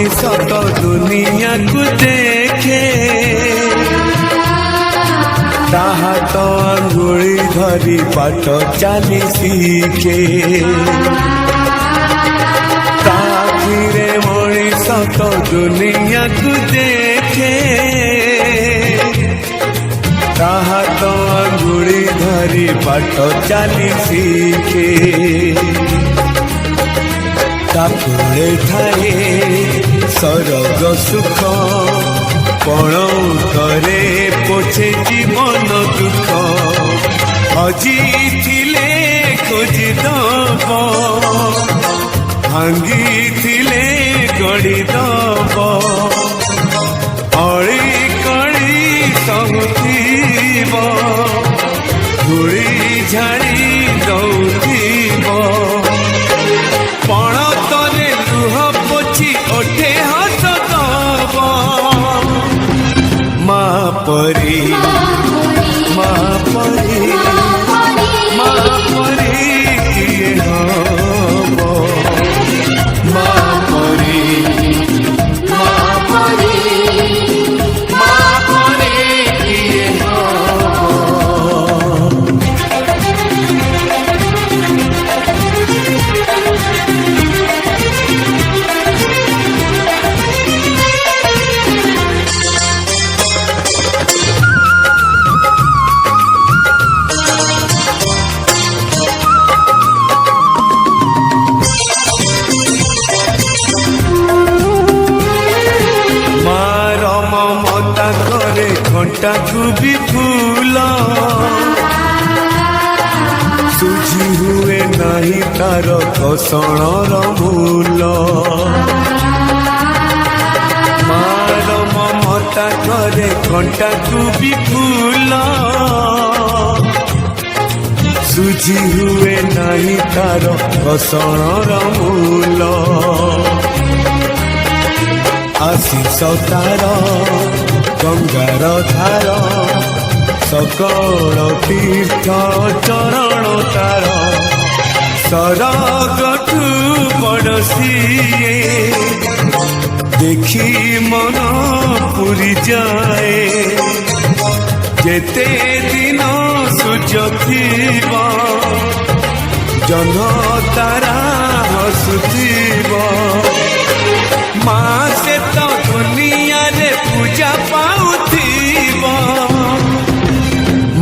मनीष तो दुनिया को देखे ताहा तो अंगुली धरी बाट चली शिखे ताखिरे मनीष तो दुनिया को देखे ताहा तो अंगुली धरी बाट चली शिखे ताकुले थाए सरग सुख पण करे पोछे जीवन दुख हजी थिले खोजी दब भांगी थिले गड़ी दब अड़ी कड़ी सहुथीब धूली झाड़ी दौथीब पण तरे लुह पोछी ओठे हस दब माँ परी माँ परी माँ परी किए हब माँ परी माँ परी माँ परी किए हब। घंटा को भी फूल सुझी हुए नहीं तार घसणर मूल मार ममता करे घंटा को भी फूल सुझी हुए नहीं तार घसणर मूल आशीष तार गंगार धार सकल तीर्थ चरण तार सरगठू बड़सिए देखी मन पूरी जाए जेते दिन सूर्य थीब जन तारा हसुथीब माँ से तो दुनिया रे पूजा पाउथीब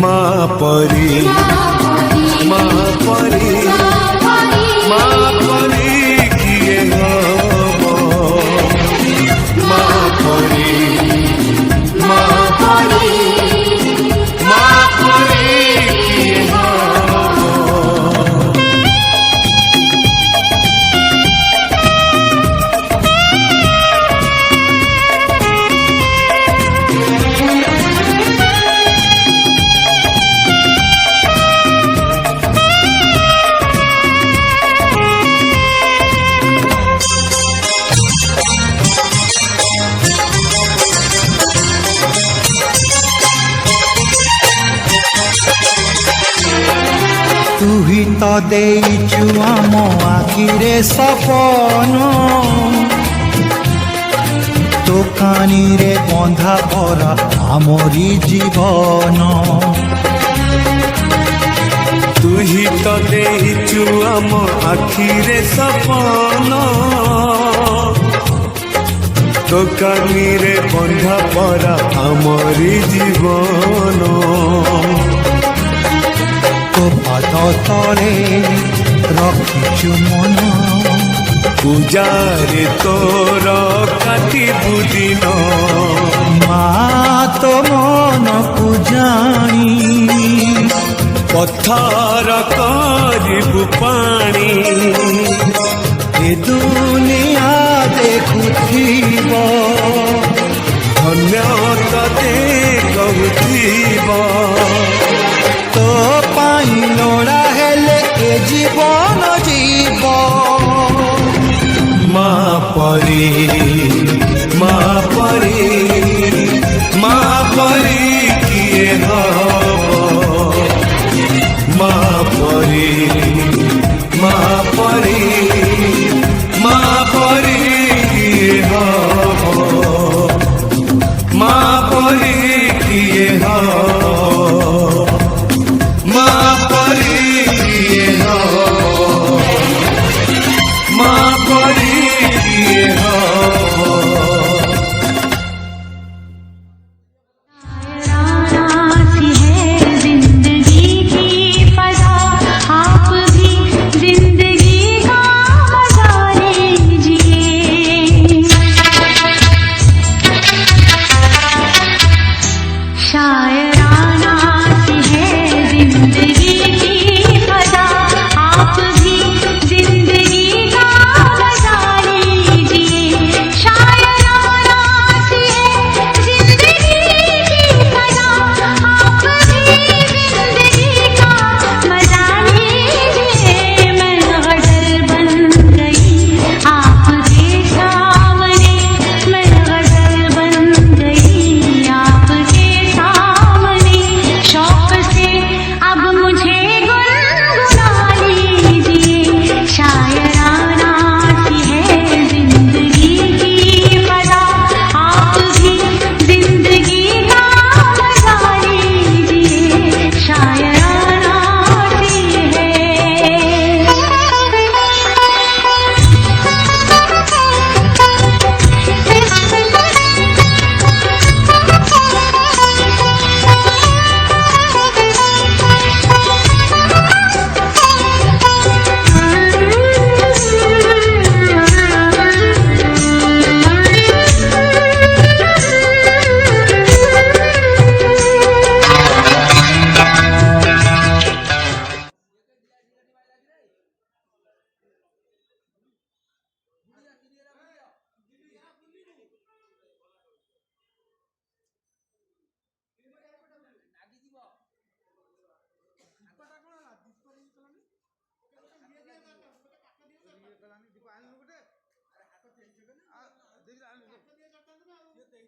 माँ परी माँ परी माँ परी किए हब माँ परी माँ परी माँ परी किए हब। तू ही तो देइचु आम आखिरे सपन तो कानी रे बंधा परा आमरी जीवन तू ही तो देइचु आम आखिरे सपन तो कानी रे बंधा परा आमरी जीवन तो पाद तले रखिचु मन पूजारे तोर काटिबु दिन माँ तो मन पूजाणी पत्थर करिबु पानी ए दुनिया देखुथीब धन्य तते कहुथीब तो पाई लोड़ा हेले ए जीवन जीव माँ परी माँ परी माँ परी किए हब माँ परी माँ परी माँ परी किए हब।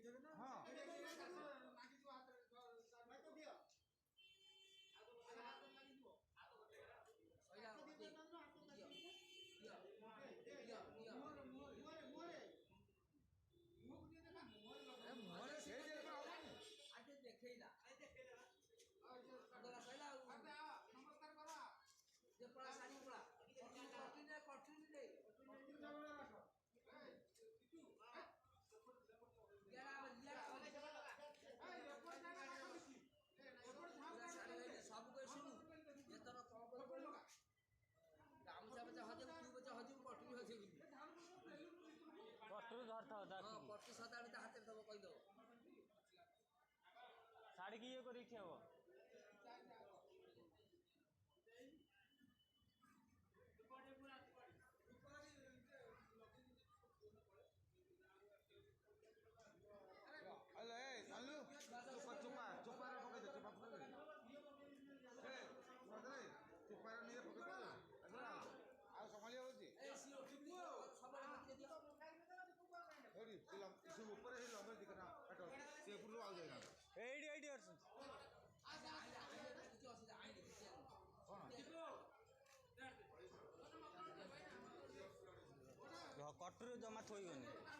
ହଁ ଦେଖେଇଲା ନମସ୍କାର କର ଯେ ପଳା ଶାଢ଼ୀ ପଳା କଠିନରେ ସବୁ କରି ଶୁଣୁ ଏଥର ଗାମୁଛା ବଚା ହଜିବୁ ତୁ ବଚା ହଜିବୁ କଟୁରୀ ହଜିବୁ କଟୁରୁ ଧରିଥାଉ ହଁ କଟୁ ସଦାବେଳେ ତା ହାତରେ ଦେବ କହିଦେବ ଶାଢ଼ୀକି ଇଏ କରିକି ଖିଆବ ହେଲେ ଚାଲୁ ଚୋପା ଚୋପାରେ ପକେଇ ଦେ ଚୋପା ପକେଇ ଦେ ଚୋପାରେ ନିଜେ ପକେଇ ଦେ ଆଉ ସମ୍ଭାଳି ହେଉଛି ସେ ଉପରେ ସେ ଲମ୍ବେଇ ଦିଖନା ପେଟ ସେ ଉପରକୁ ଆଉ ଯାଇନା ଏଇଠି ଅଛନ୍ତି କ'ଣ କଟୁରୁ ଜମା ଥୋଇବନି